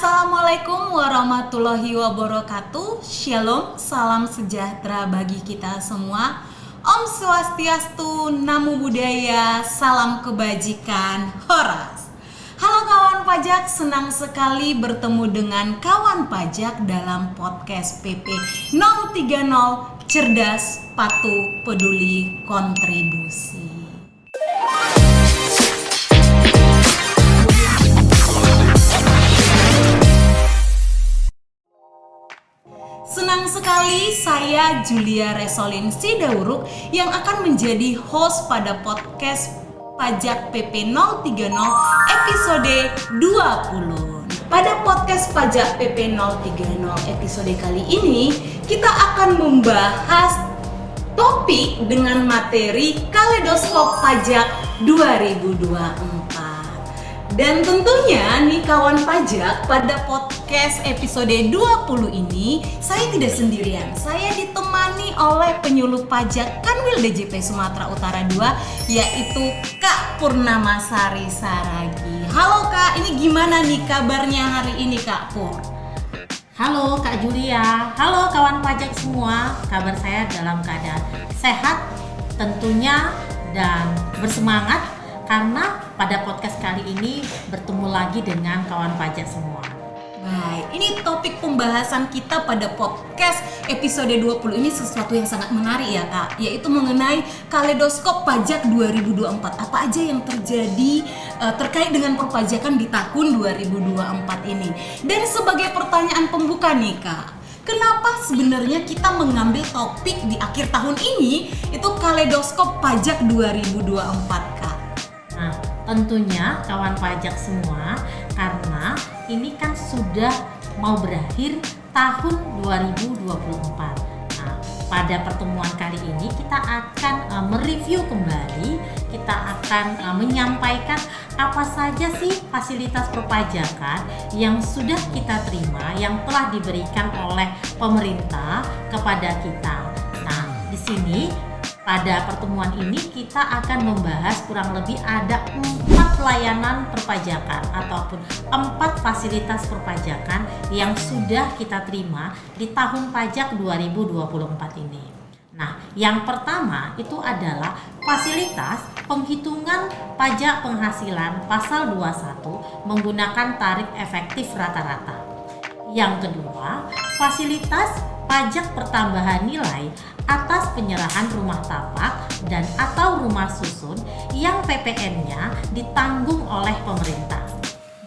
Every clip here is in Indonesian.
Assalamualaikum warahmatullahi wabarakatuh. Shalom, salam sejahtera bagi kita semua. Om Swastiastu, Namo Buddhaya, salam kebajikan, Horas. Halo kawan pajak, senang sekali bertemu dengan kawan pajak dalam podcast PP 030, Cerdas, Patuh, Peduli, Kontribusi. Senang sekali saya Julia Resolin Sidauruk yang akan menjadi host pada podcast Pajak PP 030 episode 20. Pada podcast Pajak PP 030 episode kali ini kita akan membahas topik dengan materi Kaleidoskop Pajak 2024. Dan tentunya nih kawan pajak, pada podcast episode 20 ini saya tidak sendirian. Saya ditemani oleh penyuluh pajak Kanwil DJP Sumatera Utara 2, yaitu Kak Purnamasari Saragi. Halo Kak, ini gimana nih kabarnya hari ini Kak Pur? Halo Kak Julia, halo kawan pajak semua. Kabar saya dalam keadaan sehat tentunya dan bersemangat karena pada podcast kali ini bertemu lagi dengan kawan pajak semua. Baik, ini topik pembahasan kita pada podcast episode 20 ini sesuatu yang sangat menarik ya Kak, yaitu mengenai Kaleidoskop Pajak 2024. Apa aja yang terjadi terkait dengan perpajakan di tahun 2024 ini. Dan sebagai pertanyaan pembuka nih Kak, kenapa sebenarnya kita mengambil topik di akhir tahun ini itu Kaleidoskop Pajak 2024 Kak? Nah, tentunya kawan pajak semua, karena ini kan sudah mau berakhir tahun 2024. Nah, pada pertemuan kali ini kita akan mereview kembali, kita akan menyampaikan apa saja sih fasilitas perpajakan yang sudah kita terima, yang telah diberikan oleh pemerintah kepada kita. Nah, di sini pada pertemuan ini kita akan membahas kurang lebih ada 4 layanan perpajakan ataupun 4 fasilitas perpajakan yang sudah kita terima di tahun pajak 2024 ini. Nah, yang pertama itu adalah fasilitas penghitungan pajak penghasilan pasal 21 menggunakan tarif efektif rata-rata. Yang kedua, fasilitas pajak pertambahan nilai atas penyerahan rumah tapak dan atau rumah susun yang PPN-nya ditanggung oleh pemerintah.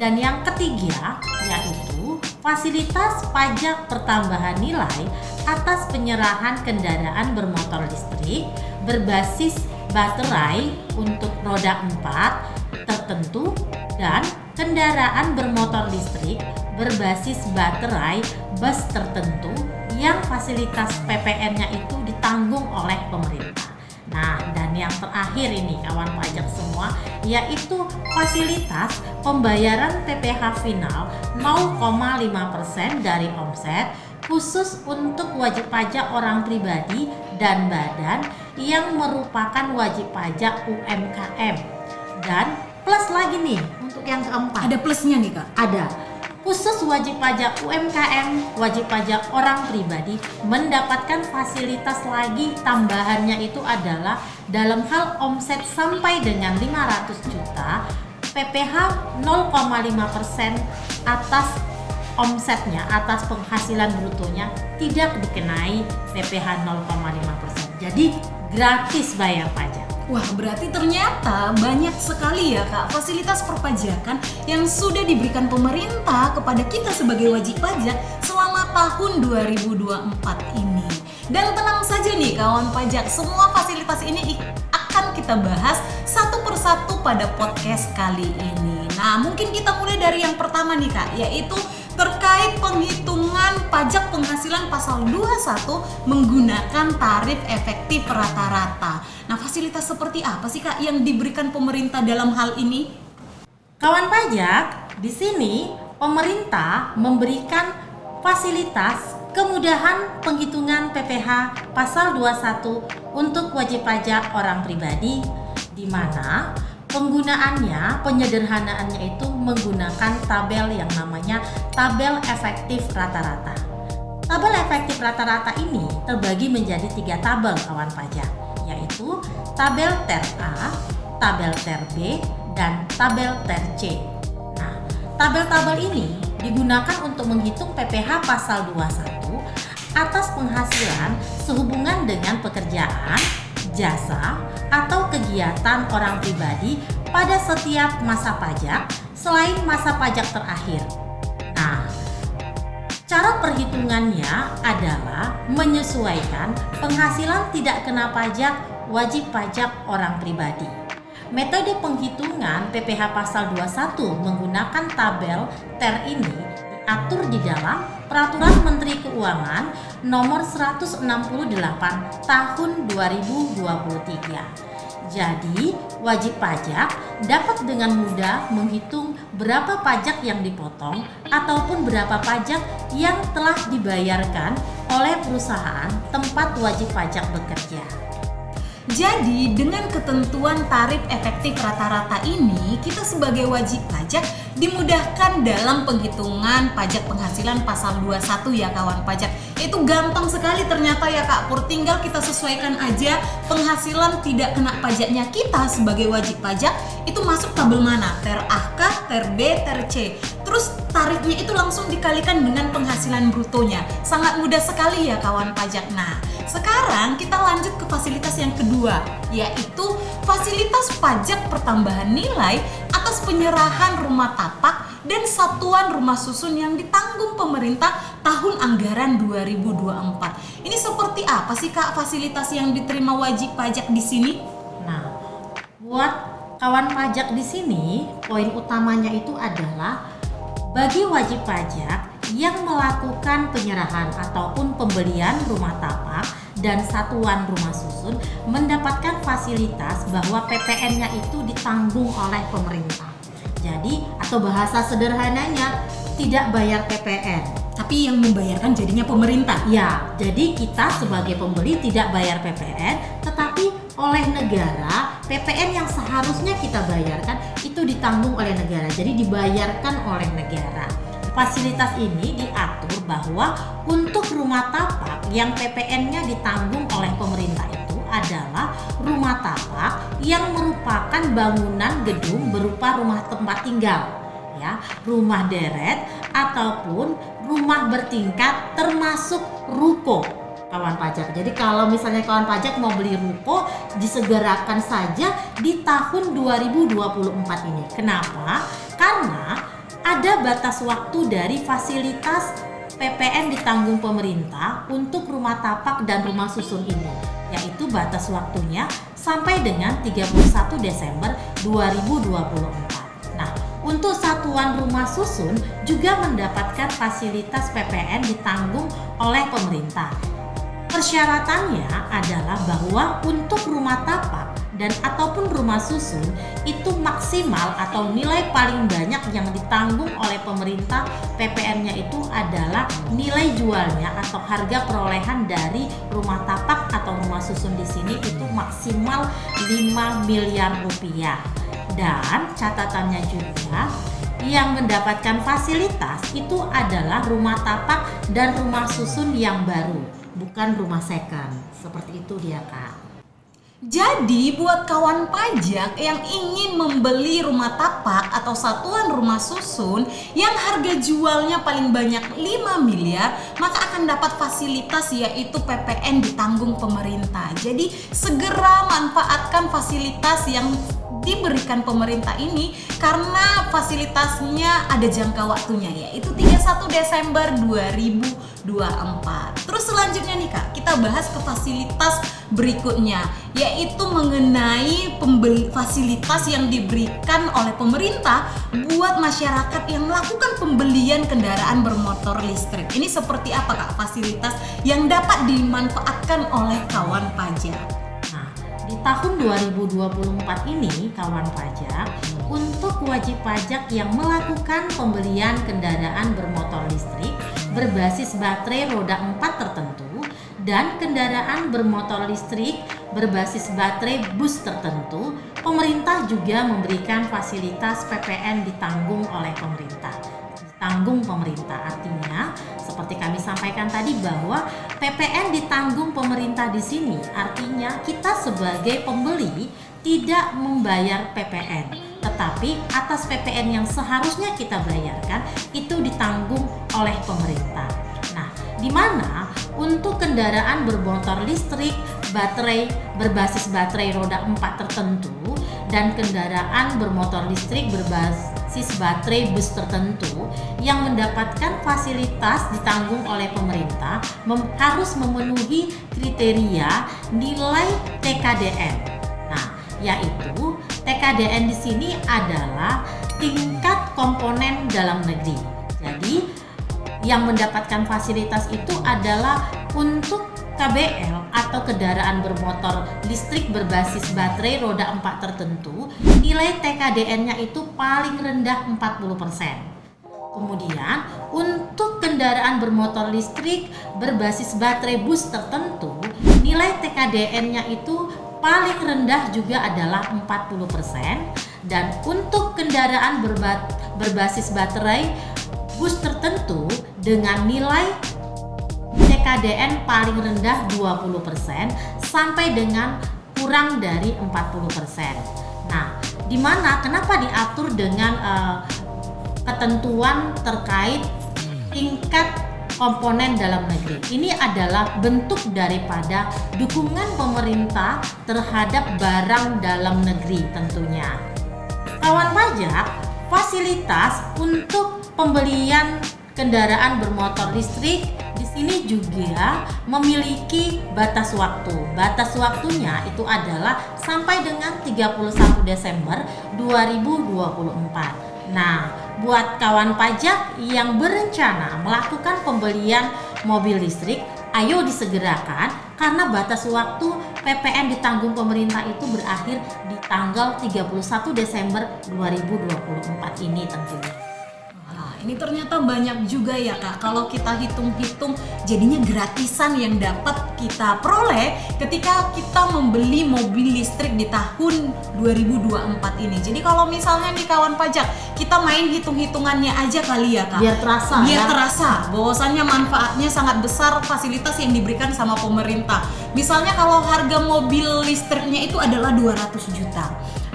Dan yang ketiga yaitu fasilitas pajak pertambahan nilai atas penyerahan kendaraan bermotor listrik berbasis baterai untuk roda 4 tertentu dan kendaraan bermotor listrik berbasis baterai bus tertentu yang fasilitas PPN-nya itu ditanggung oleh pemerintah. Nah, dan yang terakhir ini kawan pajak semua, yaitu fasilitas pembayaran PPh final 0,5% dari omset khusus untuk wajib pajak orang pribadi dan badan yang merupakan wajib pajak UMKM. Dan plus lagi nih untuk yang keempat. Ada plusnya nih Kak? Ada. Khusus wajib pajak UMKM, wajib pajak orang pribadi mendapatkan fasilitas lagi tambahannya itu adalah dalam hal omset sampai dengan 500 juta, PPh 0,5% atas omsetnya, atas penghasilan brutonya tidak dikenai PPh 0,5%. Jadi gratis bayar pajak. Wah, berarti ternyata banyak sekali ya Kak fasilitas perpajakan yang sudah diberikan pemerintah kepada kita sebagai wajib pajak selama tahun 2024 ini. Dan tenang saja nih kawan pajak, semua fasilitas ini akan kita bahas satu persatu pada podcast kali ini. Nah, mungkin kita mulai dari yang pertama nih Kak, yaitu terkait penghitungan pajak penghasilan pasal 21 menggunakan tarif efektif rata-rata. Nah, fasilitas seperti apa sih Kak yang diberikan pemerintah dalam hal ini? Kawan pajak, di sini pemerintah memberikan fasilitas kemudahan penghitungan PPh pasal 21 untuk wajib pajak orang pribadi, di mana penggunaannya, penyederhanaannya itu menggunakan tabel yang namanya tabel efektif rata-rata. Tabel efektif rata-rata ini terbagi menjadi 3 tabel kawan pajak, yaitu tabel ter A, tabel ter B, dan tabel ter C. Nah, tabel-tabel ini digunakan untuk menghitung PPh pasal 21 atas penghasilan sehubungan dengan pekerjaan, jasa, atau kegiatan orang pribadi pada setiap masa pajak selain masa pajak terakhir. Nah, cara perhitungannya adalah menyesuaikan penghasilan tidak kena pajak wajib pajak orang pribadi. Metode penghitungan PPh pasal 21 menggunakan tabel TER ini diatur di dalam Peraturan Menteri Keuangan Nomor 168 Tahun 2023. Jadi, wajib pajak dapat dengan mudah menghitung berapa pajak yang dipotong ataupun berapa pajak yang telah dibayarkan oleh perusahaan tempat wajib pajak bekerja. Jadi dengan ketentuan tarif efektif rata-rata ini, kita sebagai wajib pajak dimudahkan dalam penghitungan pajak penghasilan pasal 21 ya kawan pajak. Itu gampang sekali ternyata ya Kak Pur, tinggal kita sesuaikan aja penghasilan tidak kena pajaknya kita sebagai wajib pajak itu masuk tabel mana, ter A kah, ter B, ter C. Terus tarifnya itu langsung dikalikan dengan penghasilan brutonya. Sangat mudah sekali ya kawan pajak. Nah, sekarang kita lanjut ke fasilitas yang kedua, yaitu fasilitas pajak pertambahan nilai atas penyerahan rumah tapak dan satuan rumah susun yang ditanggung pemerintah tahun anggaran 2024. Ini seperti apa sih Kak fasilitas yang diterima wajib pajak di sini? Nah, buat kawan pajak di sini, poin utamanya itu adalah bagi wajib pajak yang melakukan penyerahan ataupun pembelian rumah tapak dan satuan rumah susun mendapatkan fasilitas bahwa PPN-nya itu ditanggung oleh pemerintah. Jadi, atau bahasa sederhananya tidak bayar PPN. Tapi yang membayarkan jadinya pemerintah. Ya, jadi kita sebagai pembeli tidak bayar PPN, tetapi oleh negara, PPN yang seharusnya kita bayarkan itu ditanggung oleh negara. Jadi dibayarkan oleh negara. Fasilitas ini diatur bahwa untuk rumah tapak yang PPN-nya ditanggung oleh pemerintah itu adalah rumah tapak yang merupakan bangunan gedung berupa rumah tempat tinggal, ya, rumah deret ataupun rumah bertingkat termasuk ruko. Kawan pajak. Jadi kalau misalnya kawan pajak mau beli ruko, disegerakan saja di tahun 2024 ini. Kenapa? Karena ada batas waktu dari fasilitas PPN ditanggung pemerintah untuk rumah tapak dan rumah susun ini, yaitu batas waktunya sampai dengan 31 Desember 2024. Nah, untuk satuan rumah susun juga mendapatkan fasilitas PPN ditanggung oleh pemerintah. Persyaratannya adalah bahwa untuk rumah tapak dan ataupun rumah susun itu maksimal atau nilai paling banyak yang ditanggung oleh pemerintah PPN-nya itu adalah nilai jualnya atau harga perolehan dari rumah tapak atau rumah susun di sini itu maksimal 5 miliar rupiah. Dan catatannya juga yang mendapatkan fasilitas itu adalah rumah tapak dan rumah susun yang baru, bukan rumah second. Seperti itu dia Kak. Jadi buat kawan pajak yang ingin membeli rumah tapak atau satuan rumah susun yang harga jualnya paling banyak 5 miliar, maka akan dapat fasilitas yaitu PPN ditanggung pemerintah. Jadi segera manfaatkan fasilitas yang diberikan pemerintah ini karena fasilitasnya ada jangka waktunya yaitu 31 Desember 2024. Terus selanjutnya nih Kak, kita bahas ke fasilitas berikutnya yaitu mengenai fasilitas yang diberikan oleh pemerintah buat masyarakat yang melakukan pembelian kendaraan bermotor listrik. Ini seperti apa Kak fasilitas yang dapat dimanfaatkan oleh kawan pajak? Di tahun 2024 ini kawan pajak, untuk wajib pajak yang melakukan pembelian kendaraan bermotor listrik berbasis baterai roda 4 tertentu dan kendaraan bermotor listrik berbasis baterai bus tertentu, pemerintah juga memberikan fasilitas PPN ditanggung oleh pemerintah. ditanggung pemerintah. Artinya seperti kami sampaikan tadi bahwa PPN ditanggung pemerintah di sini artinya kita sebagai pembeli tidak membayar PPN, tetapi atas PPN yang seharusnya kita bayarkan itu ditanggung oleh pemerintah. Nah, di mana untuk kendaraan bermotor listrik, berbasis baterai roda 4 tertentu dan kendaraan bermotor listrik berbasis baterai bus tertentu yang mendapatkan fasilitas ditanggung oleh pemerintah harus memenuhi kriteria nilai TKDN. Nah, yaitu TKDN di sini adalah tingkat komponen dalam negeri. Jadi yang mendapatkan fasilitas itu adalah untuk KBL atau kendaraan bermotor listrik berbasis baterai roda 4 tertentu, nilai TKDN-nya itu paling rendah 40%. Kemudian untuk kendaraan bermotor listrik berbasis baterai bus tertentu, nilai TKDN-nya itu paling rendah juga adalah 40%. Dan untuk kendaraan berbasis baterai bus tertentu dengan nilai TKDN paling rendah 20% sampai dengan kurang dari 40%. Nah, di mana kenapa diatur dengan ketentuan terkait tingkat komponen dalam negeri? Ini adalah bentuk daripada dukungan pemerintah terhadap barang dalam negeri tentunya. Kawan pajak, fasilitas untuk pembelian kendaraan bermotor listrik di sini juga memiliki batas waktu. Batas waktunya itu adalah sampai dengan 31 Desember 2024. Nah, buat kawan pajak yang berencana melakukan pembelian mobil listrik, ayo disegerakan karena batas waktu PPN ditanggung pemerintah itu berakhir di tanggal 31 Desember 2024 ini tentunya. Ini ternyata banyak juga ya Kak, kalau kita hitung-hitung jadinya gratisan yang dapat kita peroleh ketika kita membeli mobil listrik di tahun 2024 ini. Jadi kalau misalnya nih kawan pajak, kita main hitung-hitungannya aja kali ya Kak. Biar terasa bahwasannya manfaatnya sangat besar fasilitas yang diberikan sama pemerintah. Misalnya kalau harga mobil listriknya itu adalah 200 juta.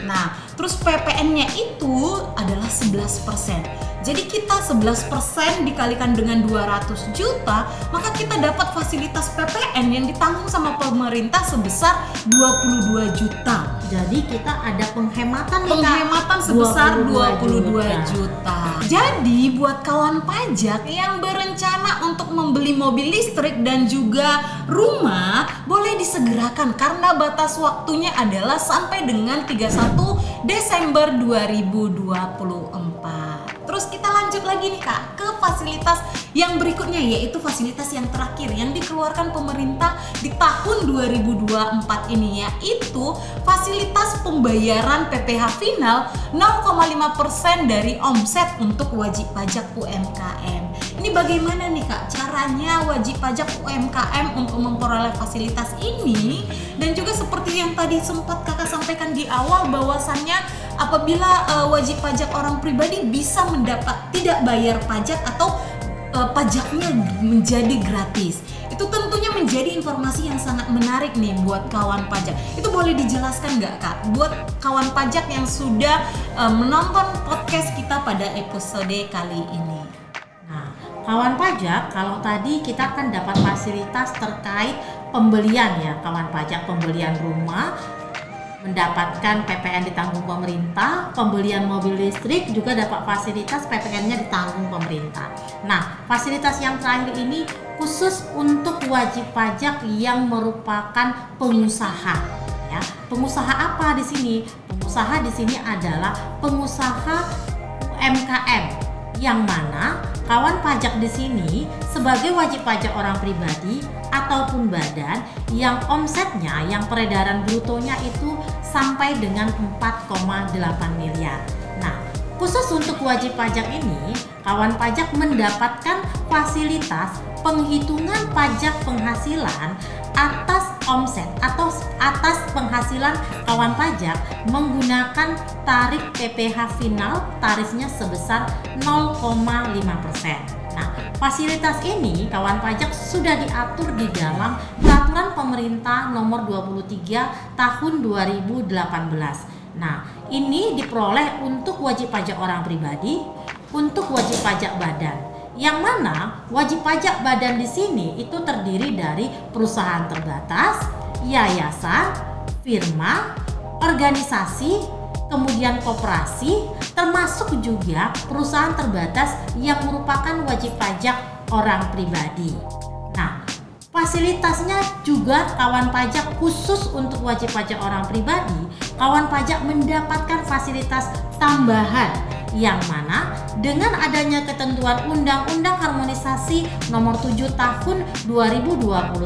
Nah, terus PPN-nya itu adalah 11%. Jadi kita 11% dikalikan dengan 200 juta, maka kita dapat fasilitas PPN yang ditanggung sama pemerintah sebesar 22 juta. Jadi kita ada penghematan sebesar 22 juta. Jadi buat kawan pajak yang berencana untuk membeli mobil listrik dan juga rumah, boleh disegerakan karena batas waktunya adalah sampai dengan 31 Desember 2024. Terus kita lanjut lagi nih Kak ke fasilitas yang berikutnya, yaitu fasilitas yang terakhir yang dikeluarkan pemerintah di tahun 2024 ini, yaitu fasilitas pembayaran PPh final 0,5% dari omset untuk wajib pajak UMKM. Ini bagaimana nih Kak caranya wajib pajak UMKM untuk memperoleh fasilitas ini? Dan juga seperti yang tadi sempat Kakak sampaikan di awal bahwasannya apabila wajib pajak orang pribadi bisa tidak bayar pajak atau pajaknya menjadi gratis. Itu tentunya menjadi informasi yang sangat menarik nih buat kawan pajak. Itu boleh dijelaskan nggak Kak buat kawan pajak yang sudah menonton podcast kita pada episode kali ini? Nah, kawan pajak, kalau tadi kita akan dapat fasilitas terkait pembelian ya kawan pajak, pembelian rumah, mendapatkan PPN ditanggung pemerintah, pembelian mobil listrik juga dapat fasilitas PPN-nya ditanggung pemerintah. Nah, fasilitas yang terakhir ini khusus untuk wajib pajak yang merupakan pengusaha. Ya, pengusaha apa di sini? Pengusaha di sini adalah pengusaha UMKM, yang mana kawan pajak di sini sebagai wajib pajak orang pribadi ataupun badan yang omsetnya, yang peredaran brutonya itu sampai dengan 4,8 miliar. Nah, khusus untuk wajib pajak ini, kawan pajak mendapatkan fasilitas penghitungan pajak penghasilan atas omset atau atas penghasilan kawan pajak menggunakan tarif PPh final, tarifnya sebesar 0,5%. Nah, fasilitas ini kawan pajak sudah diatur di dalam Peraturan Pemerintah Nomor 23 Tahun 2018. Nah, ini diperoleh untuk wajib pajak orang pribadi, untuk wajib pajak badan. Yang mana wajib pajak badan di sini itu terdiri dari perusahaan terbatas, yayasan, firma, organisasi, kemudian koperasi, termasuk juga perusahaan terbatas yang merupakan wajib pajak orang pribadi. Nah, fasilitasnya juga kawan pajak khusus untuk wajib pajak orang pribadi, kawan pajak mendapatkan fasilitas tambahan yang mana dengan adanya ketentuan Undang-Undang Harmonisasi Nomor 7 Tahun 2021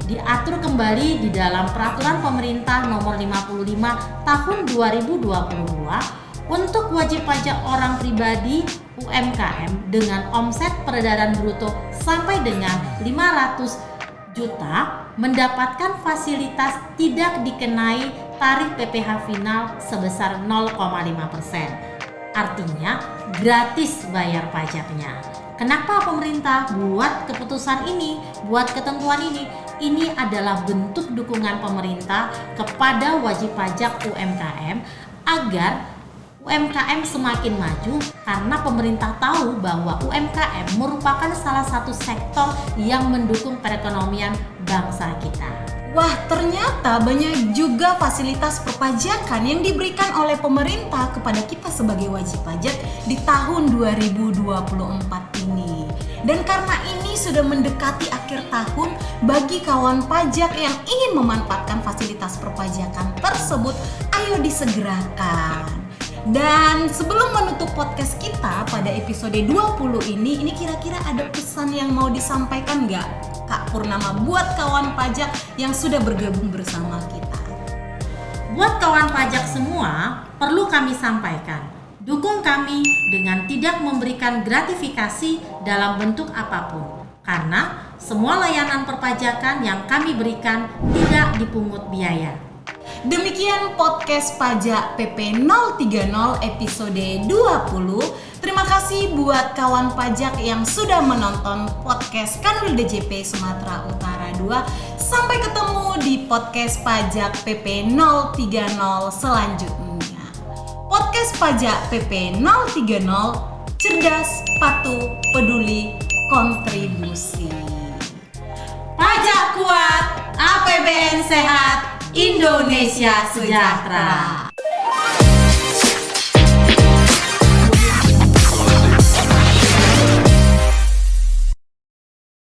diatur kembali di dalam Peraturan Pemerintah Nomor 55 Tahun 2022 untuk wajib pajak orang pribadi UMKM dengan omset peredaran bruto sampai dengan 500 juta mendapatkan fasilitas tidak dikenai tarif PPh final sebesar 0,5%. Artinya gratis bayar pajaknya. Kenapa pemerintah buat keputusan ini, buat ketentuan ini? Ini adalah bentuk dukungan pemerintah kepada wajib pajak UMKM agar UMKM semakin maju, karena pemerintah tahu bahwa UMKM merupakan salah satu sektor yang mendukung perekonomian bangsa kita. Wah, ternyata banyak juga fasilitas perpajakan yang diberikan oleh pemerintah kepada kita sebagai wajib pajak di tahun 2024 ini. Dan karena ini sudah mendekati akhir tahun, bagi kawan pajak yang ingin memanfaatkan fasilitas perpajakan tersebut, ayo disegerakan. Dan sebelum menutup podcast kita pada episode 20 ini kira-kira ada pesan yang mau disampaikan nggak, Kak Purnama, buat kawan pajak yang sudah bergabung bersama kita? Buat kawan pajak semua, perlu kami sampaikan, dukung kami dengan tidak memberikan gratifikasi dalam bentuk apapun, karena semua layanan perpajakan yang kami berikan tidak dipungut biaya. Demikian podcast pajak PP 030 episode 20. Terima kasih buat kawan pajak yang sudah menonton podcast Kanwil DJP Sumatera Utara 2. Sampai ketemu di podcast pajak PP 030 selanjutnya. Podcast pajak PP 030, cerdas, patuh, peduli, kontribusi. Pajak kuat, APBN sehat, Indonesia sejahtera.